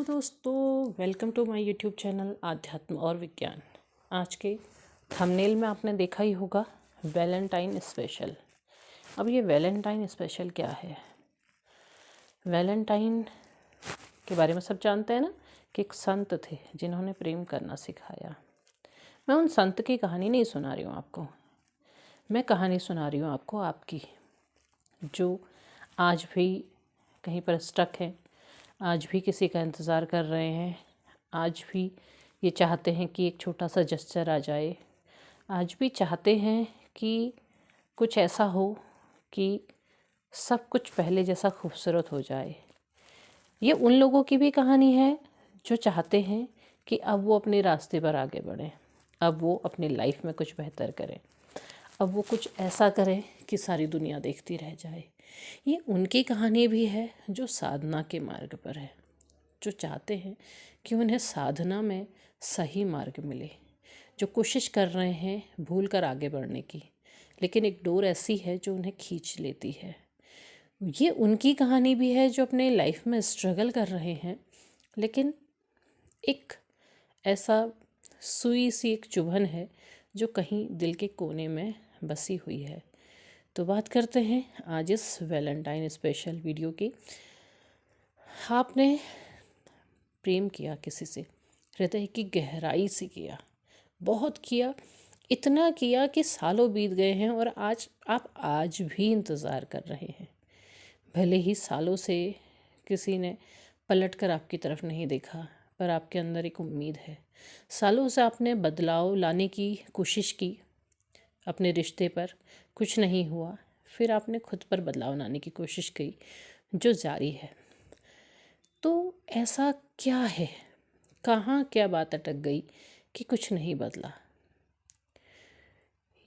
दोस्तों, welcome to my YouTube channel आध्यात्म और विज्ञान। आज के थंबनेल में आपने देखा ही होगा वैलेंटाइन स्पेशल। अब ये वैलेंटाइन स्पेशल क्या है? वैलेंटाइन के बारे में सब जानते हैं ना कि एक संत थे जिन्होंने प्रेम करना सिखाया। मैं उन संत की कहानी नहीं सुना रही हूँ आपको, मैं कहानी सुना रही हूँ आपको आपकी, जो आज भी कहीं पर स्टक है, आज भी किसी का इंतज़ार कर रहे हैं, आज भी ये चाहते हैं कि एक छोटा सा जेस्चर आ जाए, आज भी चाहते हैं कि कुछ ऐसा हो कि सब कुछ पहले जैसा खूबसूरत हो जाए। ये उन लोगों की भी कहानी है जो चाहते हैं कि अब वो अपने रास्ते पर आगे बढ़ें, अब वो अपनी लाइफ में कुछ बेहतर करें, अब वो कुछ ऐसा करें कि सारी दुनिया देखती रह जाए। ये उनकी कहानी भी है जो साधना के मार्ग पर है, जो चाहते हैं कि उन्हें साधना में सही मार्ग मिले, जो कोशिश कर रहे हैं भूल कर आगे बढ़ने की, लेकिन एक डोर ऐसी है जो उन्हें खींच लेती है। ये उनकी कहानी भी है जो अपने लाइफ में स्ट्रगल कर रहे हैं, लेकिन एक ऐसा सुई सी एक चुभन है जो कहीं दिल के कोने में बसी हुई है। तो बात करते हैं आज इस वैलेंटाइन स्पेशल वीडियो की। आपने प्रेम किया किसी से, हृदय की गहराई से किया, बहुत किया, इतना किया कि सालों बीत गए हैं और आज भी इंतज़ार कर रहे हैं। भले ही सालों से किसी ने पलट कर आपकी तरफ नहीं देखा, पर आपके अंदर एक उम्मीद है। सालों से आपने बदलाव लाने की कोशिश की अपने रिश्ते पर, कुछ नहीं हुआ, फिर आपने खुद पर बदलाव लाने की कोशिश की जो जारी है। तो ऐसा क्या है, कहाँ क्या बात अटक गई कि कुछ नहीं बदला?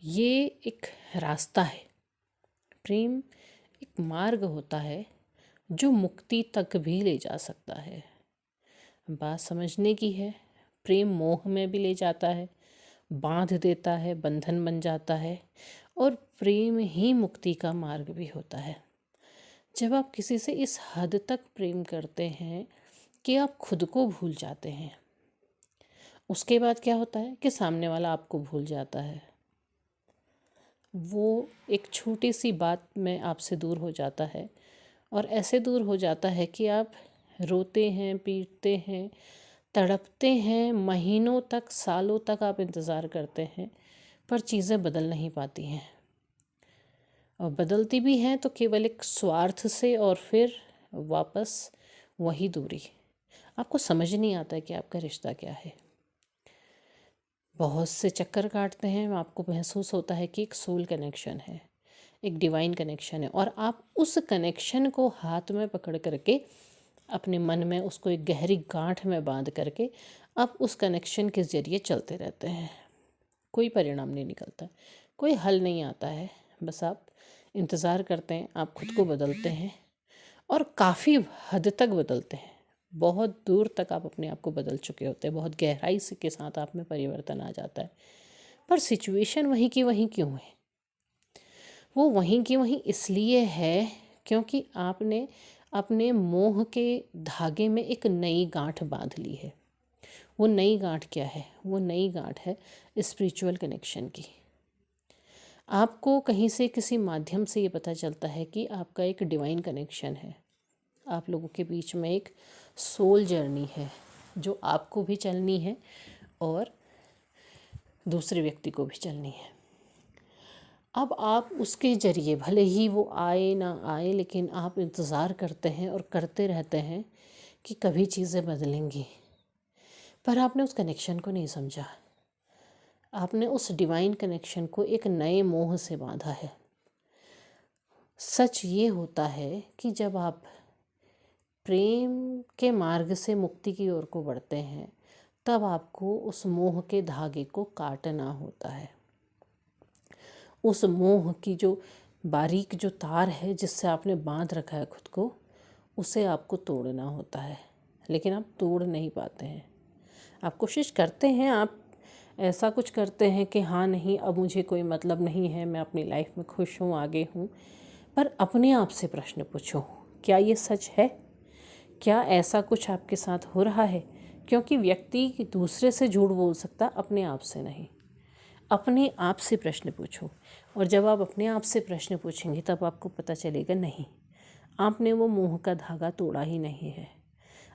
ये एक रास्ता है, प्रेम एक मार्ग होता है जो मुक्ति तक भी ले जा सकता है। बात समझने की है। प्रेम मोह में भी ले जाता है, बांध देता है, बंधन बन जाता है, और प्रेम ही मुक्ति का मार्ग भी होता है। जब आप किसी से इस हद तक प्रेम करते हैं कि आप खुद को भूल जाते हैं, उसके बाद क्या होता है कि सामने वाला आपको भूल जाता है। वो एक छोटी सी बात में आपसे दूर हो जाता है, और ऐसे दूर हो जाता है कि आप रोते हैं, पीटते हैं, तड़पते हैं, महीनों तक, सालों तक आप इंतज़ार करते हैं, पर चीज़ें बदल नहीं पाती हैं, और बदलती भी हैं तो केवल एक स्वार्थ से, और फिर वापस वही दूरी। आपको समझ नहीं आता है कि आपका रिश्ता क्या है। बहुत से चक्कर काटते हैं, आपको महसूस होता है कि एक सोल कनेक्शन है, एक डिवाइन कनेक्शन है, और आप उस कनेक्शन को हाथ में पकड़ करके अपने मन में उसको एक गहरी गांठ में बांध करके आप उस कनेक्शन के ज़रिए चलते रहते हैं। कोई परिणाम नहीं निकलता, कोई हल नहीं आता है, बस आप इंतज़ार करते हैं। आप खुद को बदलते हैं और काफ़ी हद तक बदलते हैं, बहुत दूर तक आप अपने आप को बदल चुके होते हैं, बहुत गहराई से के साथ आप में परिवर्तन आ जाता है, पर सिचुएशन वहीं की वहीं क्यों है? वो वहीं की वहीं इसलिए है क्योंकि आपने अपने मोह के धागे में एक नई गांठ बांध ली है। वो नई गांठ क्या है? वो नई गांठ है स्पिरिचुअल कनेक्शन की। आपको कहीं से किसी माध्यम से ये पता चलता है कि आपका एक डिवाइन कनेक्शन है, आप लोगों के बीच में एक सोल जर्नी है जो आपको भी चलनी है और दूसरे व्यक्ति को भी चलनी है। अब आप उसके ज़रिए, भले ही वो आए ना आए, लेकिन आप इंतज़ार करते हैं और करते रहते हैं कि कभी चीज़ें बदलेंगी, पर आपने उस कनेक्शन को नहीं समझा। आपने उस डिवाइन कनेक्शन को एक नए मोह से बांधा है। सच ये होता है कि जब आप प्रेम के मार्ग से मुक्ति की ओर को बढ़ते हैं, तब आपको उस मोह के धागे को काटना होता है। उस मोह की जो बारीक जो तार है जिससे आपने बांध रखा है खुद को, उसे आपको तोड़ना होता है, लेकिन आप तोड़ नहीं पाते हैं। आप कोशिश करते हैं, आप ऐसा कुछ करते हैं कि हाँ नहीं, अब मुझे कोई मतलब नहीं है, मैं अपनी लाइफ में खुश हूँ, आगे हूँ, पर अपने आप से प्रश्न पूछो, क्या ये सच है? क्या ऐसा कुछ आपके साथ हो रहा है? क्योंकि व्यक्ति दूसरे से झूठ बोल सकता, अपने आप से नहीं। अपने आप से प्रश्न पूछो, और जब आप अपने आप से प्रश्न पूछेंगे तब आपको पता चलेगा नहीं, आपने वो मोह का धागा तोड़ा ही नहीं है,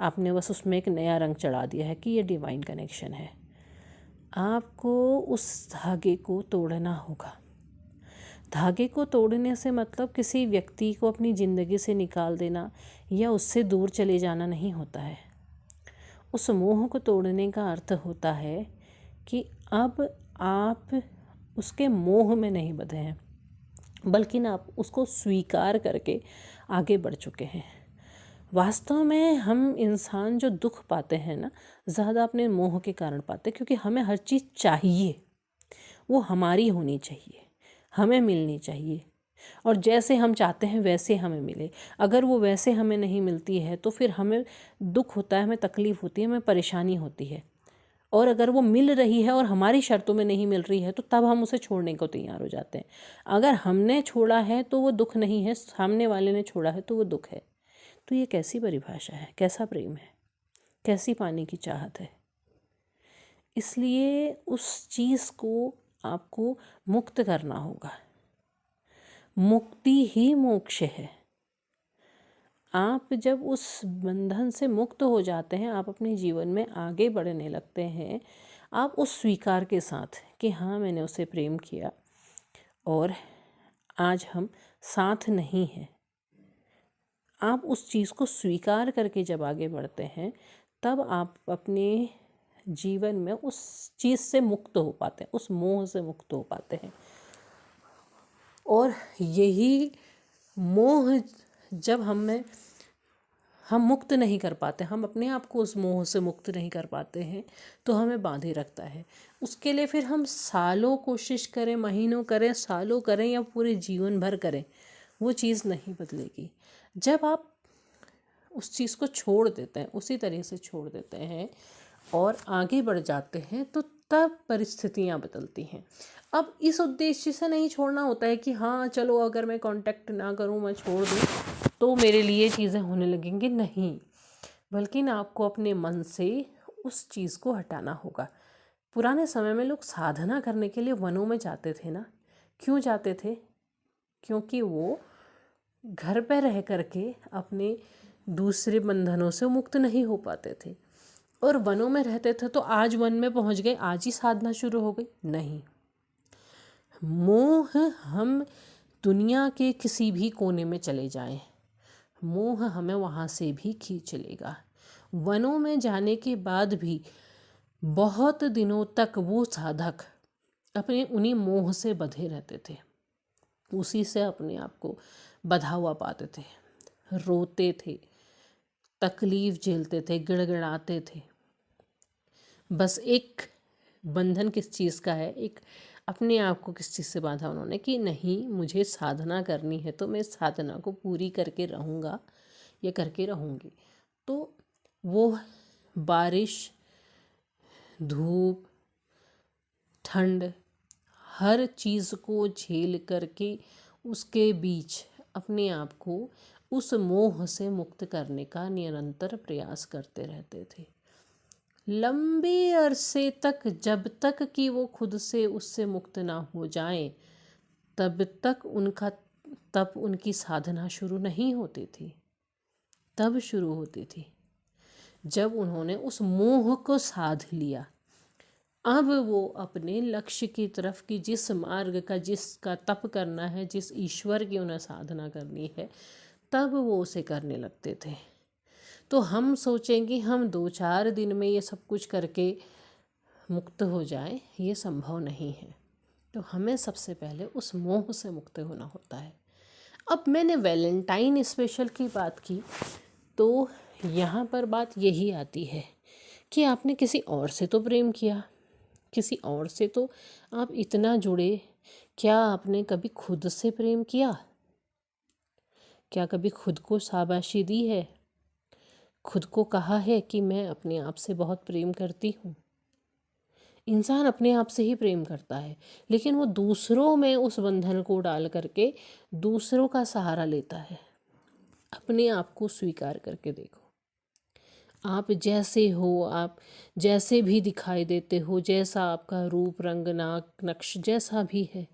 आपने बस उसमें एक नया रंग चढ़ा दिया है कि ये डिवाइन कनेक्शन है। आपको उस धागे को तोड़ना होगा। धागे को तोड़ने से मतलब किसी व्यक्ति को अपनी ज़िंदगी से निकाल देना या उससे दूर चले जाना नहीं होता है। उस मोह को तोड़ने का अर्थ होता है कि अब आप उसके मोह में नहीं बंधे हैं, बल्कि ना आप उसको स्वीकार करके आगे बढ़ चुके हैं। वास्तव में हम इंसान जो दुख पाते हैं ना, ज़्यादा अपने मोह के कारण पाते, क्योंकि हमें हर चीज़ चाहिए, वो हमारी होनी चाहिए, हमें मिलनी चाहिए, और जैसे हम चाहते हैं वैसे हमें मिले। अगर वो वैसे हमें नहीं मिलती है तो फिर हमें दुख होता है, हमें तकलीफ़ होती है, हमें परेशानी होती है। और अगर वो मिल रही है और हमारी शर्तों में नहीं मिल रही है तो तब हम उसे छोड़ने को तैयार हो जाते हैं। अगर हमने छोड़ा है तो वो दुख नहीं है, सामने वाले ने छोड़ा है तो वो दुख है। तो ये कैसी परिभाषा है, कैसा प्रेम है, कैसी पाने की चाहत है? इसलिए उस चीज़ को आपको मुक्त करना होगा। मुक्ति ही मोक्ष है। आप जब उस बंधन से मुक्त हो जाते हैं, आप अपने जीवन में आगे बढ़ने लगते हैं, आप उस स्वीकार के साथ कि हाँ, मैंने उसे प्रेम किया और आज हम साथ नहीं हैं, आप उस चीज़ को स्वीकार करके जब आगे बढ़ते हैं, तब आप अपने जीवन में उस चीज़ से मुक्त हो पाते हैं, उस मोह से मुक्त हो पाते हैं। और यही मोह जब हम मुक्त नहीं कर पाते, हम अपने आप को उस मोह से मुक्त नहीं कर पाते हैं, तो हमें बांधे रखता है। उसके लिए फिर हम सालों कोशिश करें, महीनों करें, सालों करें या पूरे जीवन भर करें, वो चीज़ नहीं बदलेगी। जब आप उस चीज़ को छोड़ देते हैं, उसी तरह से छोड़ देते हैं और आगे बढ़ जाते हैं, तो तब परिस्थितियाँ बदलती हैं। अब इस उद्देश्य से नहीं छोड़ना होता है कि हाँ चलो अगर मैं कांटेक्ट ना करूँ, मैं छोड़ दूँ तो मेरे लिए चीज़ें होने लगेंगी, नहीं। बल्कि ना आपको अपने मन से उस चीज़ को हटाना होगा। पुराने समय में लोग साधना करने के लिए वनों में जाते थे ना। क्यों जाते थे? क्योंकि वो घर पर रह करके अपने दूसरे बंधनों से मुक्त नहीं हो पाते थे, और वनों में रहते थे तो आज वन में पहुंच गए, आज ही साधना शुरू हो गई, नहीं। मोह हम दुनिया के किसी भी कोने में चले जाएं, मोह हमें वहाँ से भी खींच लेगा। वनों में जाने के बाद भी बहुत दिनों तक वो साधक अपने उन्हीं मोह से बंधे रहते थे, उसी से अपने आप को बंधा हुआ पाते थे, रोते थे, तकलीफ झेलते थे, गिड़गिड़ाते थे। बस एक बंधन किस चीज़ का है, एक अपने आप को किस चीज़ से बांधा उन्होंने कि नहीं, मुझे साधना करनी है तो मैं साधना को पूरी करके रहूँगा या करके रहूँगी। तो वो बारिश, धूप, ठंड, हर चीज़ को झेल करके उसके बीच अपने आप को उस मोह से मुक्त करने का निरंतर प्रयास करते रहते थे, लंबे अरसे तक, जब तक कि वो खुद से उससे मुक्त ना हो जाएं, तब उनकी साधना शुरू नहीं होती थी। तब शुरू होती थी जब उन्होंने उस मोह को साध लिया। अब वो अपने लक्ष्य की तरफ की जिस मार्ग का, जिसका तप करना है, जिस ईश्वर की उन्हें साधना करनी है, तब वो उसे करने लगते थे। तो हम सोचेंगे हम 2-4 दिन में ये सब कुछ करके मुक्त हो जाए, ये संभव नहीं है। तो हमें सबसे पहले उस मोह से मुक्त होना होता है। अब मैंने वैलेंटाइन स्पेशल की बात की, तो यहाँ पर बात यही आती है कि आपने किसी और से तो प्रेम किया, किसी और से तो आप इतना जुड़े, क्या आपने कभी खुद से प्रेम किया? क्या कभी खुद को शाबाशी दी है? खुद को कहा है कि मैं अपने आप से बहुत प्रेम करती हूँ? इंसान अपने आप से ही प्रेम करता है, लेकिन वो दूसरों में उस बंधन को डाल करके दूसरों का सहारा लेता है। अपने आप को स्वीकार करके देखो, आप जैसे हो, आप जैसे भी दिखाई देते हो, जैसा आपका रूप रंग नाक नक्श जैसा भी है,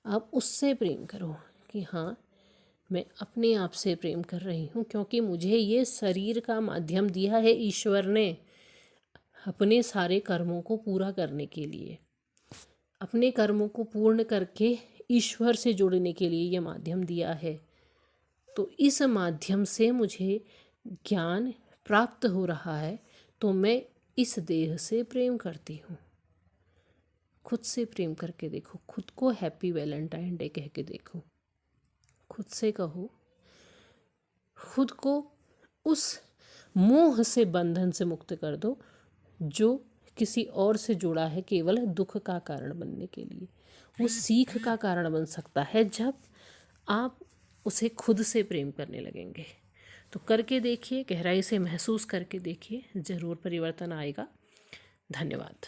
आप उससे प्रेम करो कि हाँ, मैं अपने आप से प्रेम कर रही हूँ, क्योंकि मुझे ये शरीर का माध्यम दिया है ईश्वर ने अपने सारे कर्मों को पूरा करने के लिए। अपने कर्मों को पूर्ण करके ईश्वर से जुड़ने के लिए ये माध्यम दिया है। तो इस माध्यम से मुझे ज्ञान प्राप्त हो रहा है, तो मैं इस देह से प्रेम करती हूँ। खुद से प्रेम करके देखो, खुद को हैप्पी वैलेंटाइन डे कह के देखो, खुद से कहो, खुद को उस मोह से बंधन से मुक्त कर दो जो किसी और से जुड़ा है केवल दुख का कारण बनने के लिए। वो सीख का कारण बन सकता है जब आप उसे खुद से प्रेम करने लगेंगे। तो करके देखिए, गहराई से महसूस करके देखिए, ज़रूर परिवर्तन आएगा। धन्यवाद।